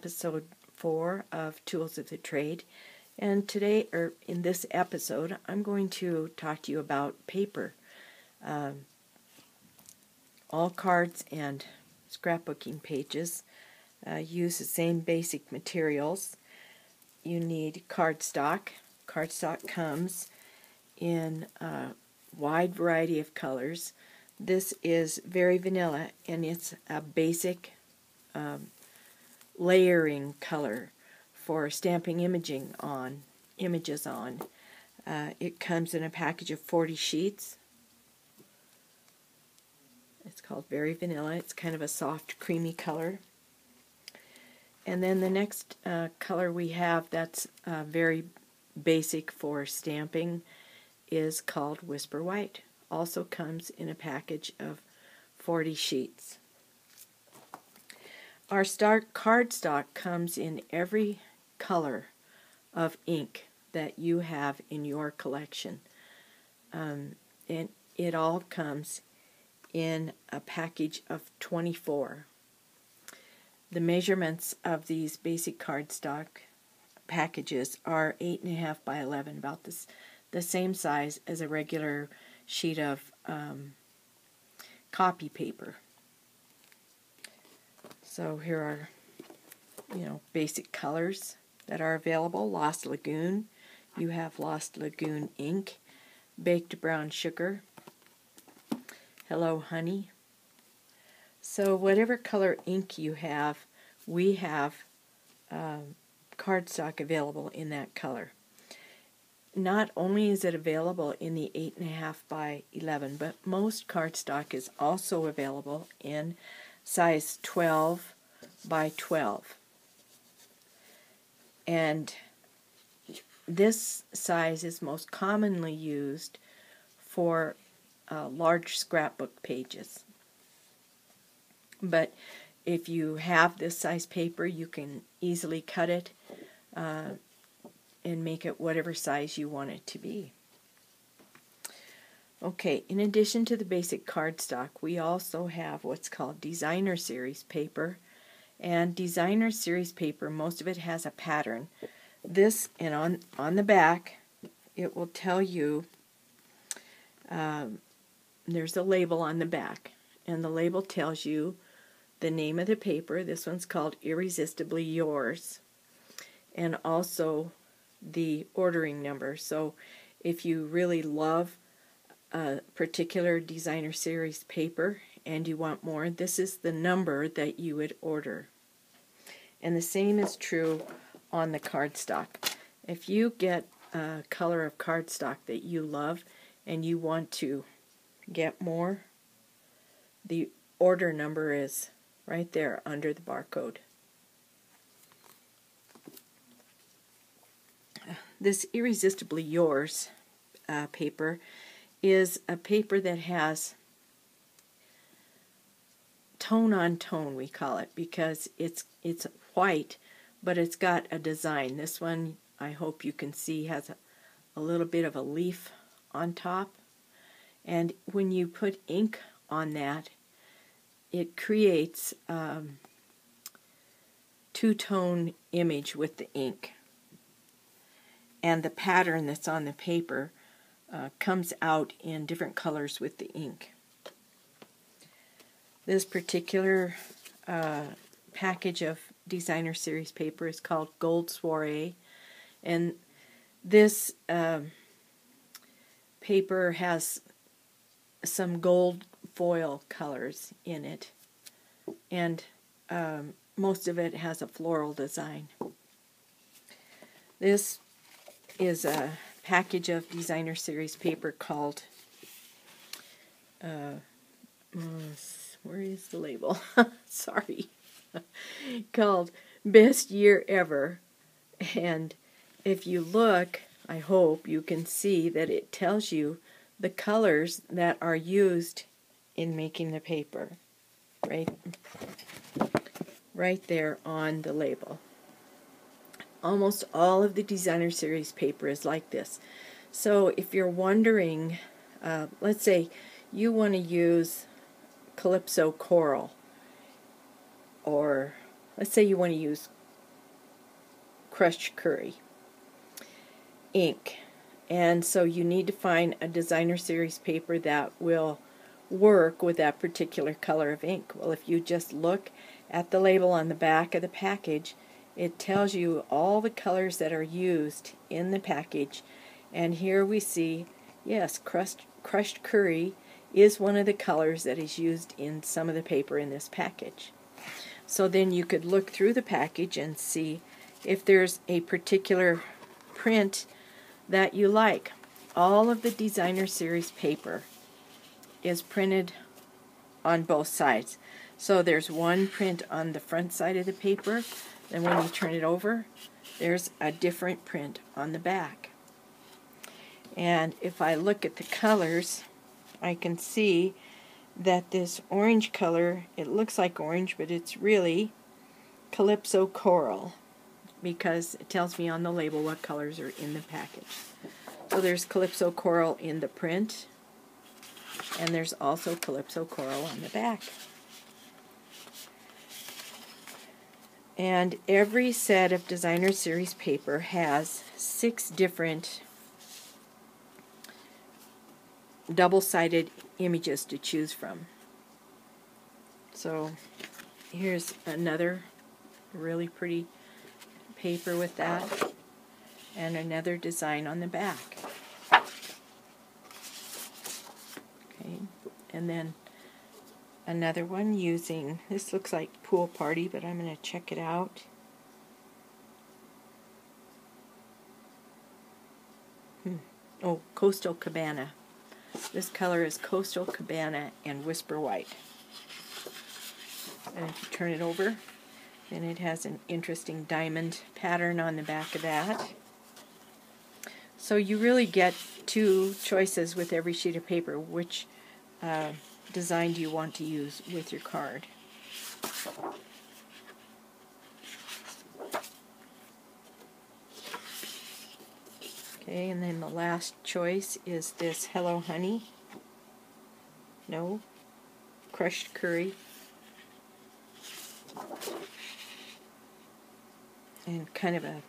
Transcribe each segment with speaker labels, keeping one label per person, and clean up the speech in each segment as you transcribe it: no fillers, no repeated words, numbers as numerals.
Speaker 1: episode 4 of Tools of the Trade, and today, or in this episode, I'm going to talk to you about paper. All cards and scrapbooking pages use the same basic materials. You need cardstock. Cardstock comes in a wide variety of colors. This is very vanilla, and it's a basic layering color for stamping images on. It comes in a package of 40 sheets. It's called Very Vanilla. It's kind of a soft, creamy color. And then the next color we have that's very basic for stamping is called Whisper White. Also comes in a package of 40 sheets. Our cardstock comes in every color of ink that you have in your collection. And it all comes in a package of 24. The measurements of these basic cardstock packages are 8.5 by 11, about the same size as a regular sheet of copy paper. So here are, basic colors that are available. Lost Lagoon. You have Lost Lagoon ink, Baked Brown Sugar, Hello Honey. So whatever color ink you have, we have cardstock available in that color. Not only is it available in the 8.5 by 11, but most cardstock is also available in size 12 by 12. And this size is most commonly used for large scrapbook pages. But if you have this size paper, you can easily cut it and make it whatever size you want it to be. Okay, in addition to the basic cardstock, we also have what's called Designer Series paper. And Designer Series paper, most of it has a pattern. This, and on the back, it will tell you, there's a label on the back, and the label tells you the name of the paper. This one's called Irresistibly Yours, and also the ordering number. So if you really love a particular Designer Series paper and you want more, this is the number that you would order. And the same is true on the cardstock. If you get a color of cardstock that you love and you want to get more, the order number is right there under the barcode. This Irresistibly Yours paper is a paper that has tone on tone, we call it, because it's white, but it's got a design. This one, I hope you can see, has a little bit of a leaf on top, and when you put ink on that, it creates two-tone image with the ink, and the pattern that's on the paper comes out in different colors with the ink. This particular package of Designer Series paper is called Gold Soiree, and this paper has some gold foil colors in it, and most of it has a floral design. This is a package of Designer Series paper called where is the label? Sorry. Called Best Year Ever. And if you look, I hope you can see that it tells you the colors that are used in making the paper. Right there on the label. Almost all of the Designer Series paper is like this. So if you're wondering, let's say you want to use Calypso Coral, or let's say you want to use crushed curry ink. And so you need to find a designer series paper that will work with that particular color of ink. Well, if you just look at the label on the back of the package, it tells you all the colors that are used in the package. And here we see, yes, crushed curry is one of the colors that is used in some of the paper in this package. So then you could look through the package and see if there's a particular print that you like. All of the designer series paper is printed on both sides. So there's one print on the front side of the paper, and when you turn it over, there's a different print on the back. And if I look at the colors, I can see that this orange color, it looks like orange, but it's really Calypso Coral, because it tells me on the label what colors are in the package. So there's Calypso Coral in the print, and there's also Calypso Coral on the back. And every set of designer series paper has 6 different double-sided images to choose from. So here's another really pretty paper with that, and another design on the back. Okay, and then another one using, this looks like Pool Party, but I'm going to check it out. Oh, Coastal Cabana. This color is Coastal Cabana and Whisper White. And if you turn it over, then it has an interesting diamond pattern on the back of that. So you really get 2 choices with every sheet of paper. Which design do you want to use with your card? Okay, and then the last choice is this Hello Honey. No, crushed curry. And kind of a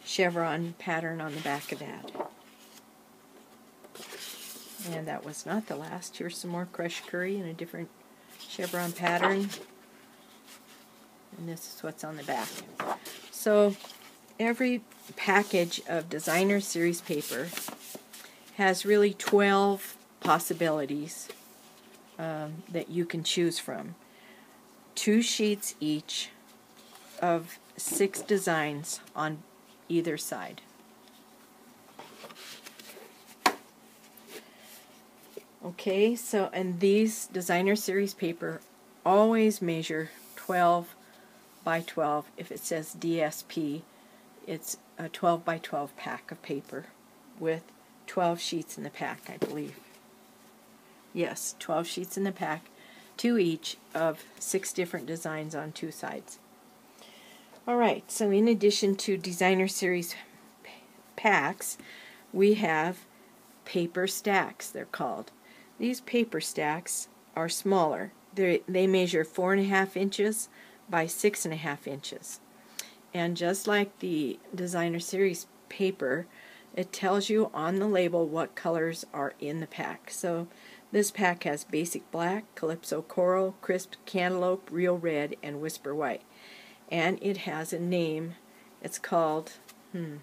Speaker 1: chevron pattern on the back of that. And that was not the last. Here's some more crushed curry in a different chevron pattern. And this is what's on the back. So every package of designer series paper has really 12 possibilities that you can choose from. 2 sheets each of 6 designs on either side. Okay, so and these designer series paper always measure 12 by 12. If it says DSP, it's a 12 by 12 pack of paper with 12 sheets in the pack, I believe. Yes, 12 sheets in the pack, 2 each of 6 different designs on 2 sides. Alright, so in addition to designer series packs, we have paper stacks, they're called. These paper stacks are smaller. They measure 4.5 inches by 6.5 inches. And just like the designer series paper, it tells you on the label what colors are in the pack. So this pack has Basic Black, Calypso Coral, Crisp Cantaloupe, Real Red, and Whisper White. And it has a name. It's called, I don't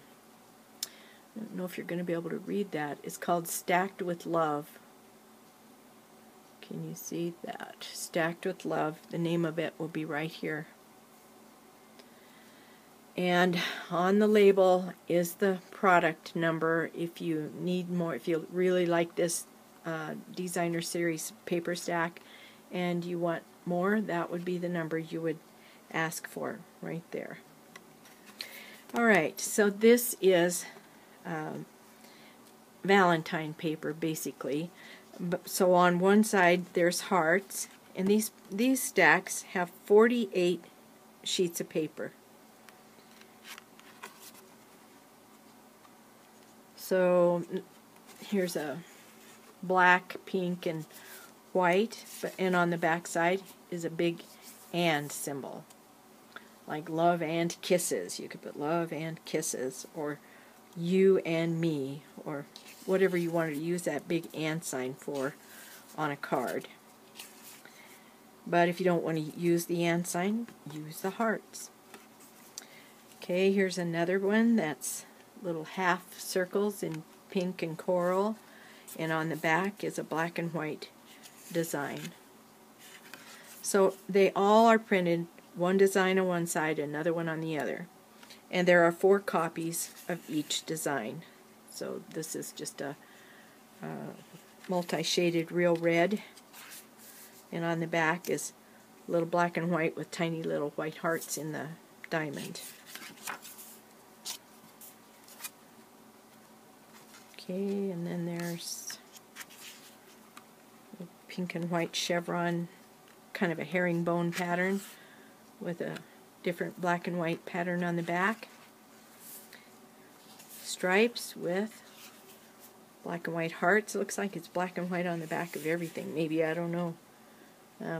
Speaker 1: know if you're going to be able to read that. It's called Stacked with Love. Can you see that? Stacked with Love. The name of it will be right here. And on the label is the product number. If you need more, if you really like this designer series paper stack and you want more, that would be the number you would ask for right there. Alright, so this is Valentine paper basically. So on one side there's hearts, and these stacks have 48 sheets of paper. So here's a black, pink, and white, and on the back side is a big and symbol. like love and kisses. You could put love and kisses, or you and me, or whatever you wanted to use that big and sign for on a card. But if you don't want to use the and sign, use the hearts. Okay, here's another one that's little half circles in pink and coral, and on the back is a black and white design. So they all are printed, one design on one side, another one on the other. And there are 4 copies of each design. So this is just a multi-shaded real red. And on the back is little black and white with tiny little white hearts in the diamond. Okay, and then there's a pink and white chevron, kind of a herringbone pattern with a different black and white pattern on the back. Stripes with black and white hearts. It looks like it's black and white on the back of everything. Maybe, I don't know.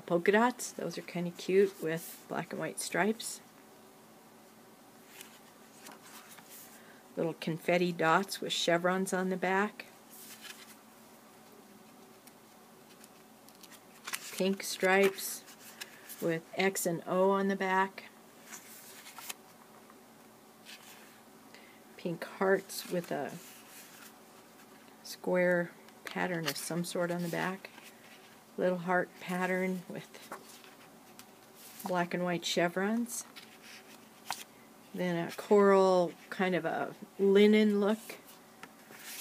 Speaker 1: Polka dots. Those are kind of cute with black and white stripes. Little confetti dots with chevrons on the back. Pink stripes with X and O on the back. Pink hearts with a square pattern of some sort on the back. Little heart pattern with black and white chevrons. Then a coral, kind of a linen look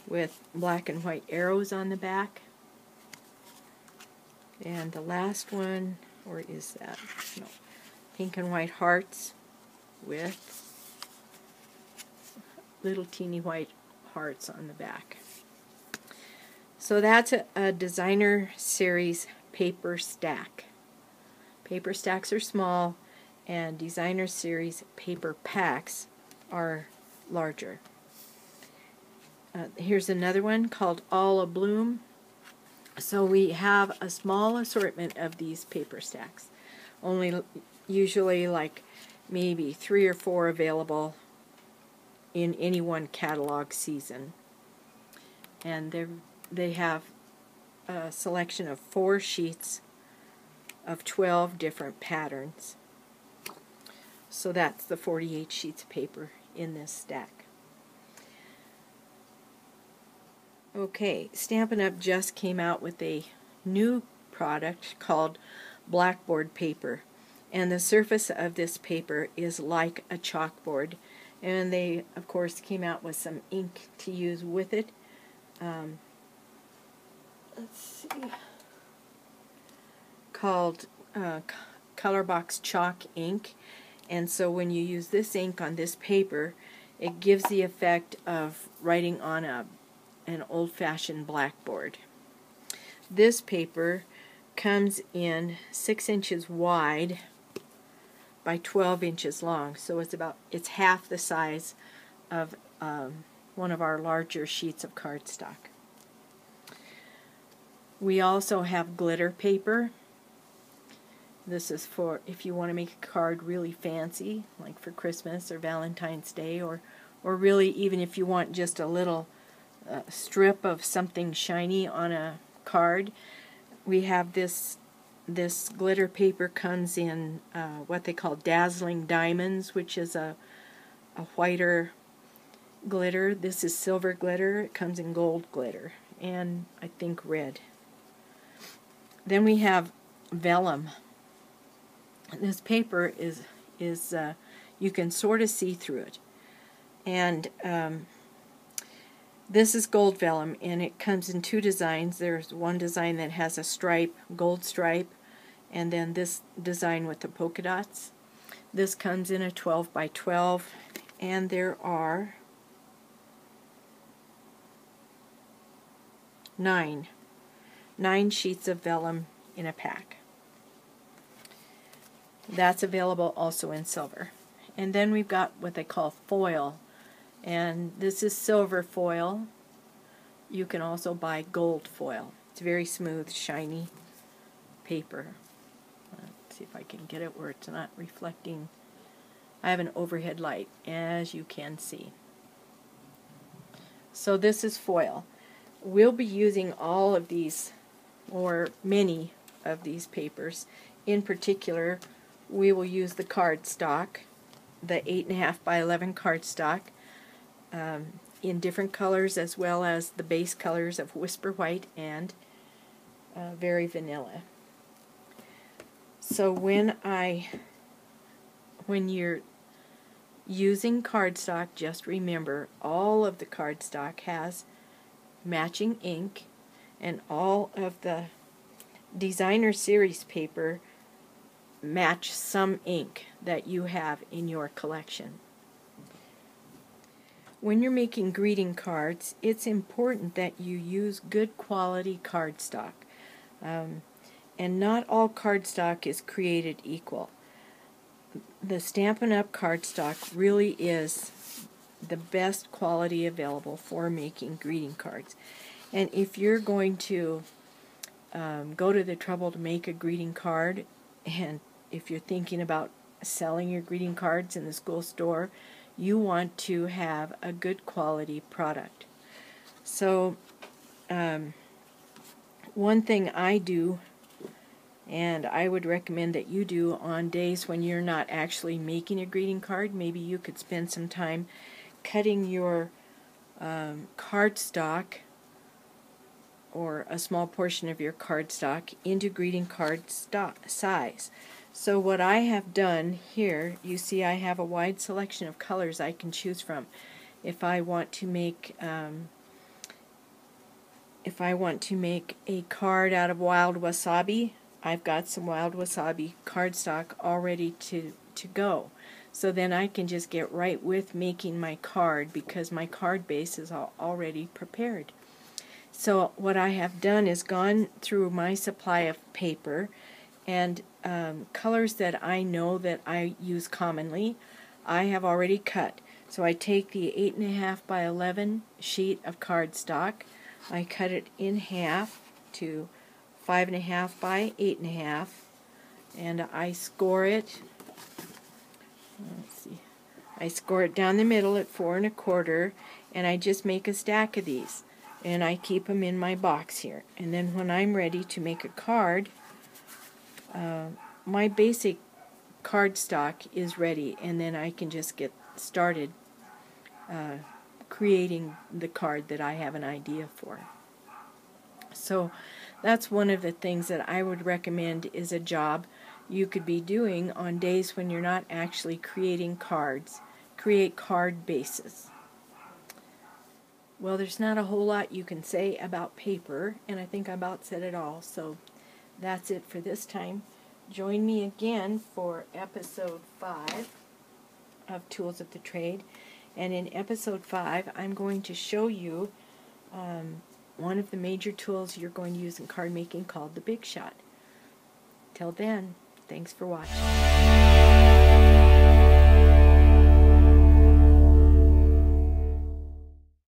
Speaker 1: with black and white arrows on the back. And the last one, or is that? No. Pink and white hearts with little teeny white hearts on the back. So that's a designer series paper stack. Paper stacks are small, and designer series paper packs are larger. Here's another one called All Abloom. So we have a small assortment of these paper stacks. Only usually like maybe 3 or 4 available in any one catalog season. And they have a selection of 4 sheets of 12 different patterns. So that's the 48 sheets of paper in this stack. Okay, Stampin' Up! Just came out with a new product called Blackboard paper. And the surface of this paper is like a chalkboard. And they, of course, came out with some ink to use with it. Let's see. Called Colorbox Chalk ink. And so when you use this ink on this paper, it gives the effect of writing on an old-fashioned blackboard. This paper comes in 6 inches wide by 12 inches long, so it's half the size of one of our larger sheets of cardstock. We also have glitter paper. This is for if you want to make a card really fancy, like for Christmas or Valentine's Day, or really even if you want just a little strip of something shiny on a card. We have this glitter paper comes in what they call dazzling diamonds, which is a whiter glitter. This is silver glitter. It comes in gold glitter and I think red. Then we have vellum. This paper is you can sort of see through it, and this is gold vellum, and it comes in 2 designs. There's one design that has a stripe, gold stripe, and then this design with the polka dots. This comes in a 12 by 12, and there are 9 sheets of vellum in a pack. That's available also in silver. And then we've got what they call foil, and this is silver foil. You can also buy gold foil. It's very smooth, shiny paper. Let's see if I can get it where it's not reflecting I have an overhead light, as you can see. So this is foil. We'll be using all of these, or many of these papers. In particular, we will use the cardstock, the 8.5 by 11 cardstock, in different colors, as well as the base colors of Whisper White and Very Vanilla. So when you're using cardstock, just remember all of the cardstock has matching ink, and all of the designer series paper match some ink that you have in your collection. When you're making greeting cards, it's important that you use good quality cardstock. And not all cardstock is created equal. The Stampin' Up! Cardstock really is the best quality available for making greeting cards. And if you're going to go to the trouble to make a greeting card, and if you're thinking about selling your greeting cards in the school store, you want to have a good quality product. So one thing I do, and I would recommend that you do on days when you're not actually making a greeting card, maybe you could spend some time cutting your cardstock, or a small portion of your cardstock, into greeting card size. So what I have done here, you see I have a wide selection of colors I can choose from. If I want to make a card out of wild wasabi, I've got some wild wasabi cardstock all ready to go. So then I can just get right with making my card, because my card base is already prepared. So what I have done is gone through my supply of paper, and colors that I know that I use commonly, I have already cut. So I take the 8.5 by 11 sheet of cardstock, I cut it in half to 5.5 by 8.5, and I score it. Let's see. I score it down the middle at 4 1/4, and I just make a stack of these, and I keep them in my box here. And then when I'm ready to make a card, my basic cardstock is ready, and then I can just get started creating the card that I have an idea for. So that's one of the things that I would recommend, is a job you could be doing on days when you're not actually creating cards. Create card bases. Well, there's not a whole lot you can say about paper, and I think I about said it all. So that's it for this time. Join me again for episode 5 of Tools of the Trade. And in episode 5, I'm going to show you one of the major tools you're going to use in card making, called the Big Shot. Till then, thanks for watching.